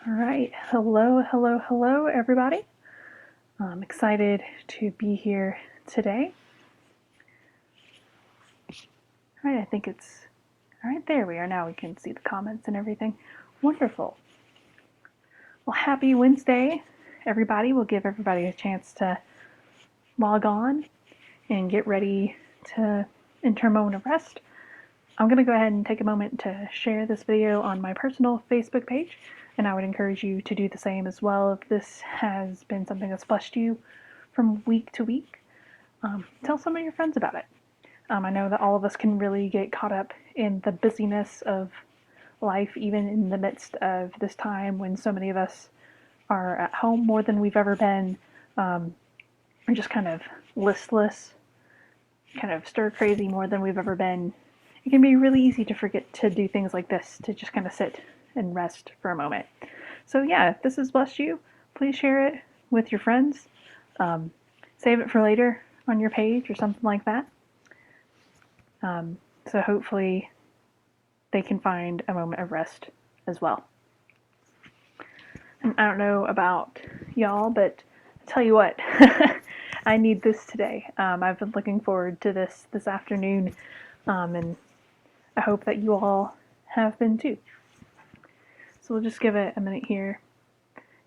All right, hello, everybody. I'm excited to be here today. All right, I think it's all right. There we are. Now we can see the comments and everything. Wonderful. Well, happy Wednesday, everybody. We'll give everybody a chance to log on and get ready to enter a moment of rest. I'm going to go ahead and take a moment to share this video on my personal Facebook page, and I would encourage you to do the same as well if this has been something that's blessed you from week to week. Tell some of your friends about it. I know that all of us can really get caught up in the busyness of life, even in the midst of this time when so many of us are at home more than we've ever been, or just kind of listless, kind of stir crazy more than we've ever been. It can be really easy to forget to do things like this, to just kind of sit and rest for a moment. So yeah, if this has blessed you, please share it with your friends. Save it for later on your page or something like that. So hopefully they can find a moment of rest as well. And I don't know about y'all, but I tell you what, I need this today. I've been looking forward to this afternoon, and I hope that you all have been too. So we'll just give it a minute here,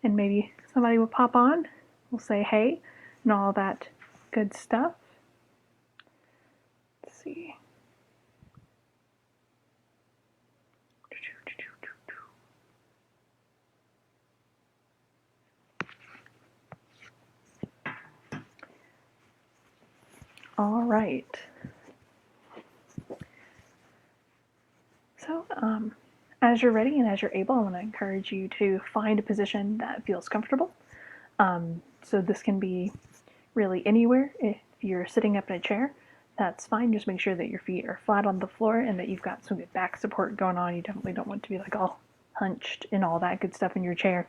and maybe somebody will pop on. We'll say hey and all that good stuff. Let's see. All right. So, as you're ready and as you're able, I want to encourage you to find a position that feels comfortable. So this can be really anywhere. If you're sitting up in a chair, that's fine. Just make sure that your feet are flat on the floor and that you've got some good back support going on. You definitely don't want to be like all hunched and all that good stuff in your chair.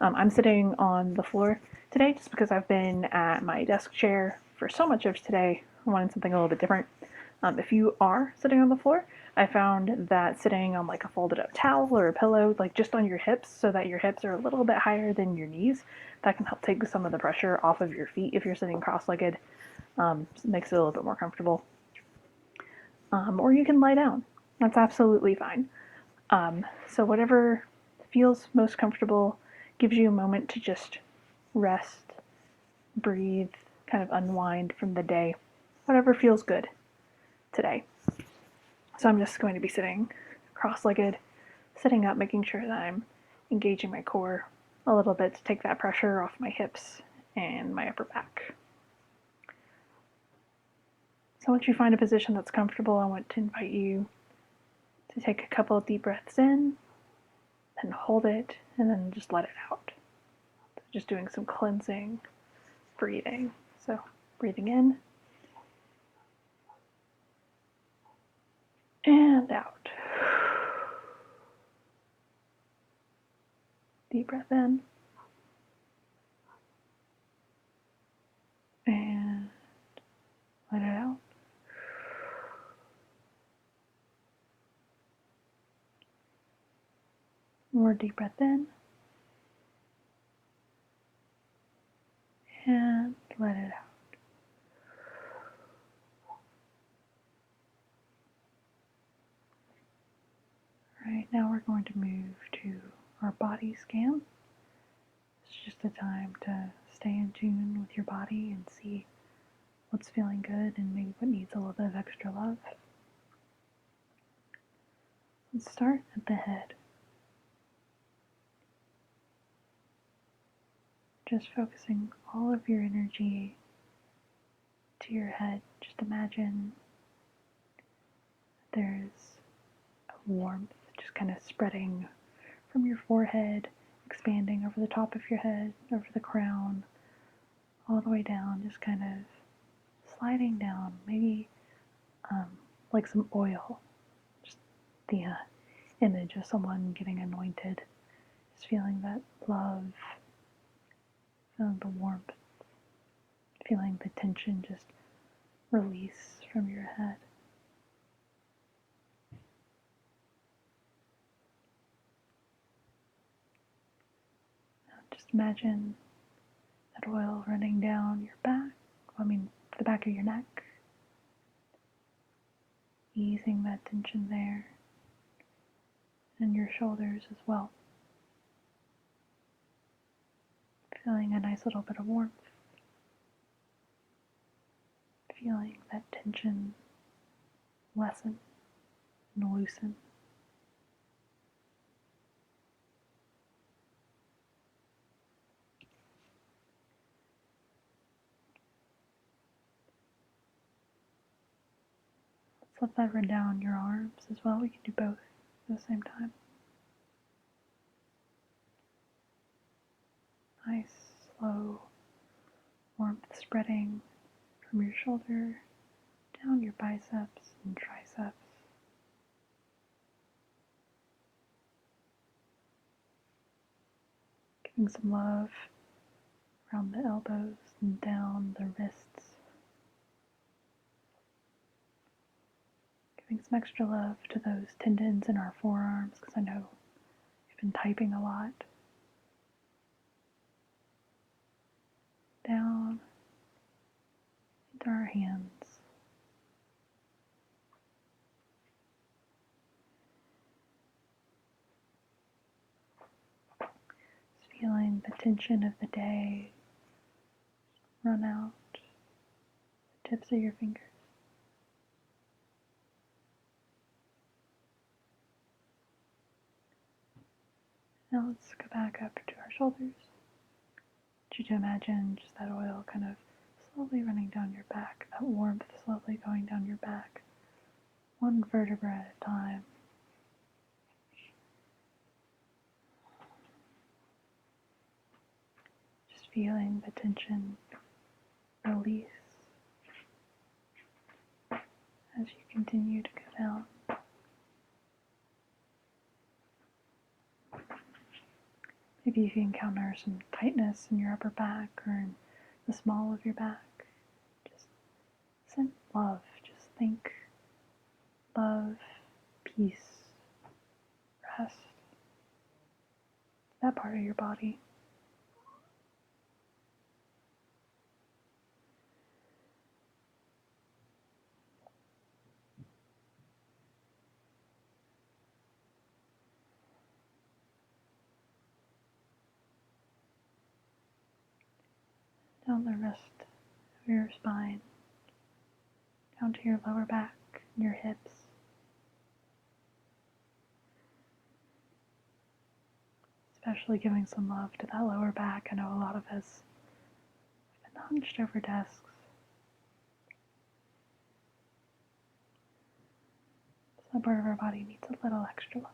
I'm sitting on the floor today just because I've been at my desk chair for so much of today. I wanted something a little bit different. If you are sitting on the floor, I found that sitting on like a folded up towel or a pillow, like just on your hips, so that your hips are a little bit higher than your knees, that can help take some of the pressure off of your feet if you're sitting cross-legged. Makes it a little bit more comfortable. Or you can lie down. That's absolutely fine. So whatever feels most comfortable, gives you a moment to just rest, breathe, kind of unwind from the day. Whatever feels good today. So I'm just going to be sitting cross-legged, sitting up, making sure that I'm engaging my core a little bit to take that pressure off my hips and my upper back. So once you find a position that's comfortable, I want to invite you to take a couple of deep breaths in, then hold it, and then just let it out. So just doing some cleansing, breathing. So breathing in, and out. Deep breath in. And let it out. More deep breath in. And let it out. Alright, now we're going to move to our body scan. It's just a time to stay in tune with your body and see what's feeling good and maybe what needs a little bit of extra love. Let's start at the head. Just focusing all of your energy to your head. Just imagine there's a warmth just kind of spreading from your forehead, expanding over the top of your head, over the crown, all the way down, just kind of sliding down, maybe like some oil, just the image of someone getting anointed, just feeling that love, feeling the warmth, feeling the tension just release from your head. Imagine that oil running down your back, the back of your neck, easing that tension there, and your shoulders as well. Feeling a nice little bit of warmth, feeling that tension lessen and loosen. Let's let that run down your arms as well. We can do both at the same time. Nice, slow warmth spreading from your shoulder down your biceps and triceps. Giving some love around the elbows and down the wrists. Giving some extra love to those tendons in our forearms, because I know you've been typing a lot. Down into our hands. Just feeling the tension of the day run out the tips of your fingers. Now let's go back up to our shoulders. I want you to imagine just that oil kind of slowly running down your back, that warmth slowly going down your back, one vertebra at a time. Just feeling the tension release as you continue to go down. Maybe if you encounter some tightness in your upper back or in the small of your back, just send love. Just think love, peace, rest, that part of your body. Down the rest of your spine, down to your lower back and your hips. Especially giving some love to that lower back. I know a lot of us have been hunched over desks. So that part of our body needs a little extra love.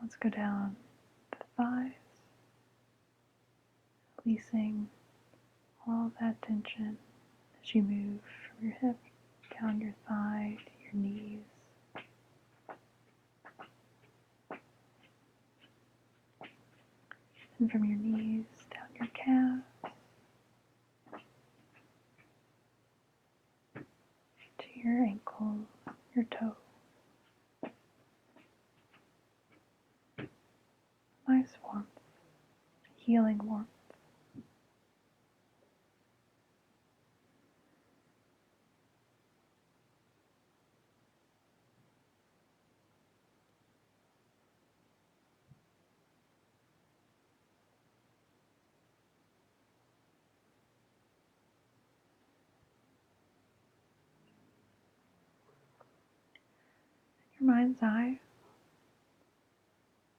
Let's go down the thighs, releasing all that tension as you move from your hip down your thigh to your knees. And from your knees down your calves to your ankles, your toes. Nice warmth, healing warmth. In your mind's eye,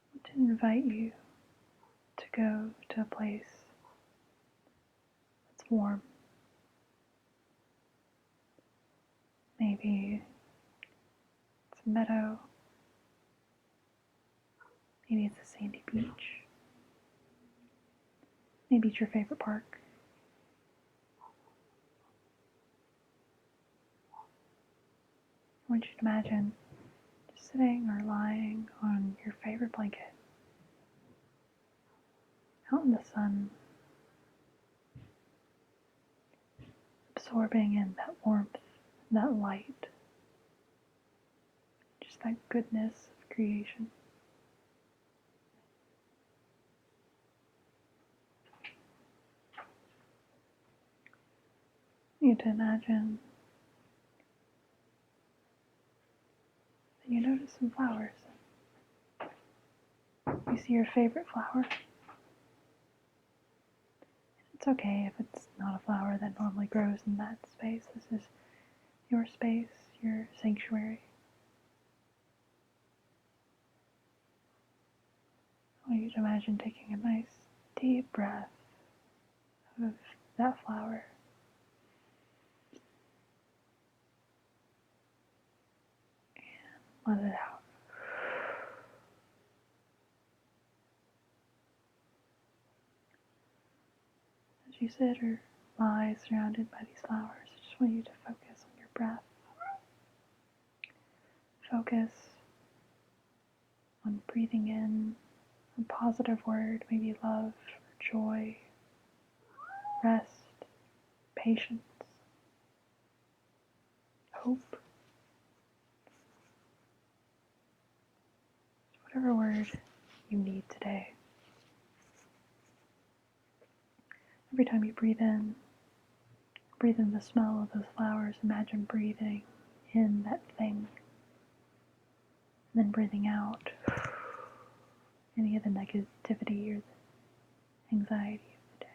I want to invite you to go to a place that's warm. Maybe it's a meadow. Maybe it's a sandy beach. Maybe it's your favorite park. I want you to imagine just sitting or lying on your favorite blanket, the sun, absorbing in that warmth, that light, just that goodness of creation. You to imagine that you notice some flowers. You see your favorite flower. It's okay if it's not a flower that normally grows in that space. This is your space, your sanctuary. I want you to imagine taking a nice deep breath of that flower. And let it out. As you sit or lie surrounded by these flowers, I just want you to focus on your breath. Focus on breathing in a positive word, maybe love, or joy, rest, patience, hope. Whatever word you need today. Every time you breathe in the smell of those flowers. Imagine breathing in that thing, and then breathing out any of the negativity or the anxiety of the day.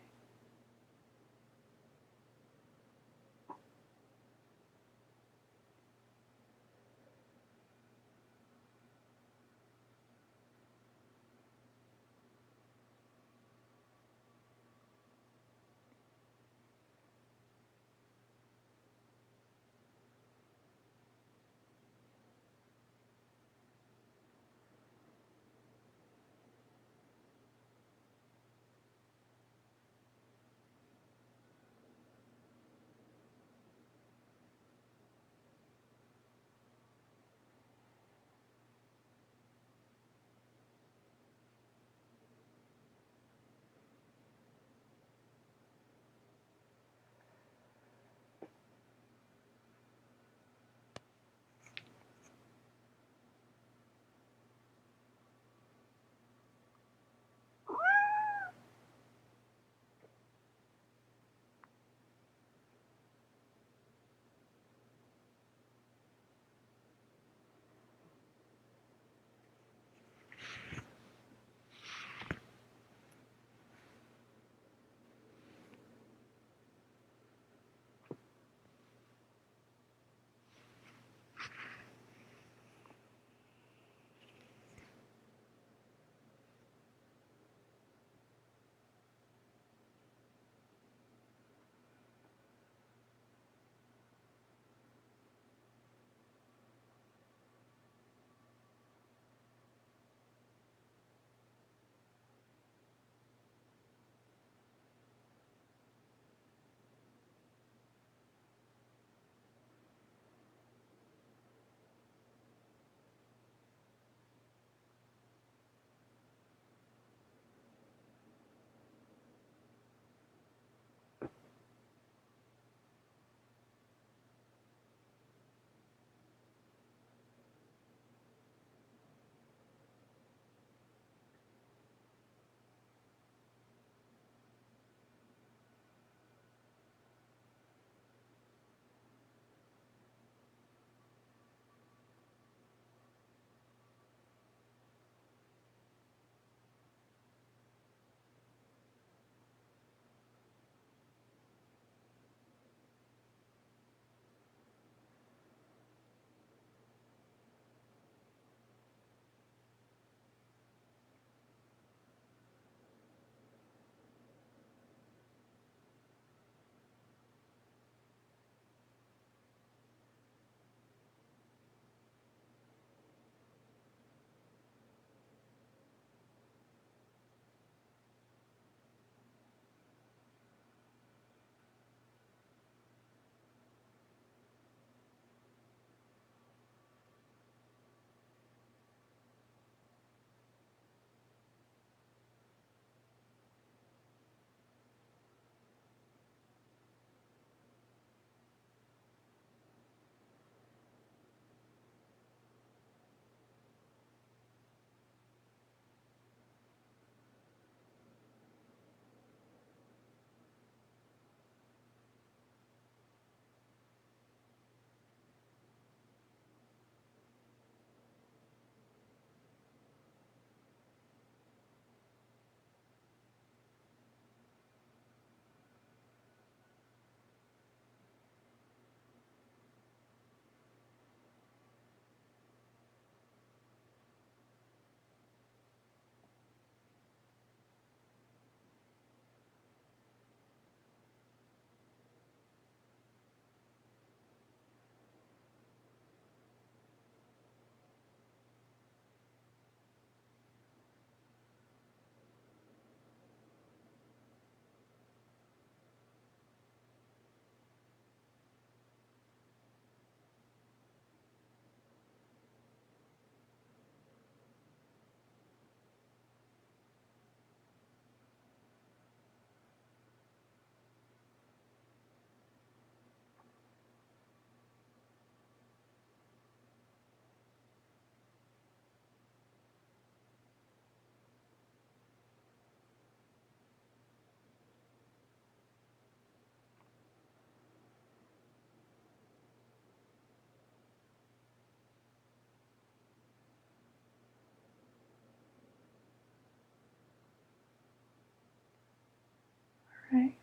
Alright,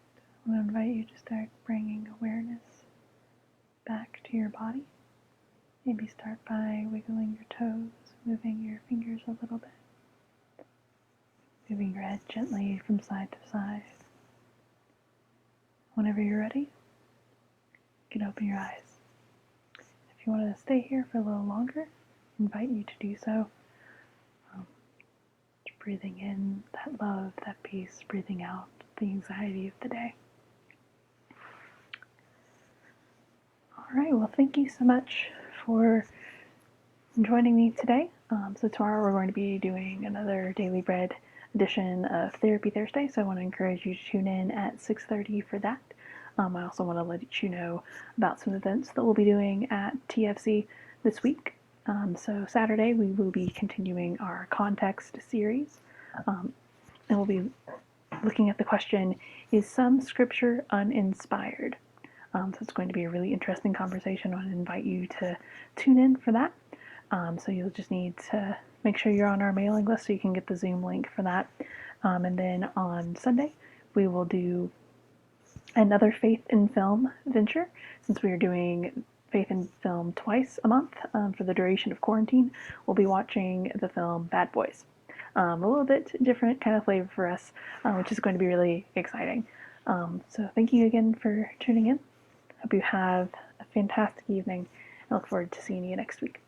I'm going to invite you to start bringing awareness back to your body. Maybe start by wiggling your toes, moving your fingers a little bit, moving your head gently from side to side. Whenever you're ready, you can open your eyes. If you want to stay here for a little longer, I invite you to do so. Just breathing in that love, that peace, breathing out the anxiety of the day. Alright, well, thank you so much for joining me today. So tomorrow we're going to be doing another Daily Bread edition of Therapy Thursday, so I want to encourage you to tune in at 6:30 for that. I also want to let you know about some events that we'll be doing at TFC this week. So Saturday we will be continuing our context series, and we'll be looking at the question, is some scripture uninspired? So it's going to be a really interesting conversation. I want to invite you to tune in for that. So you'll just need to make sure you're on our mailing list so you can get the Zoom link for that. And then on Sunday, we will do another Faith in Film venture. Since we are doing Faith in Film twice a month for the duration of quarantine, we'll be watching the film Bad Boys. A little bit different kind of flavor for us, which is going to be really exciting. So thank you again for tuning in. Hope you have a fantastic evening. I look forward to seeing you next week.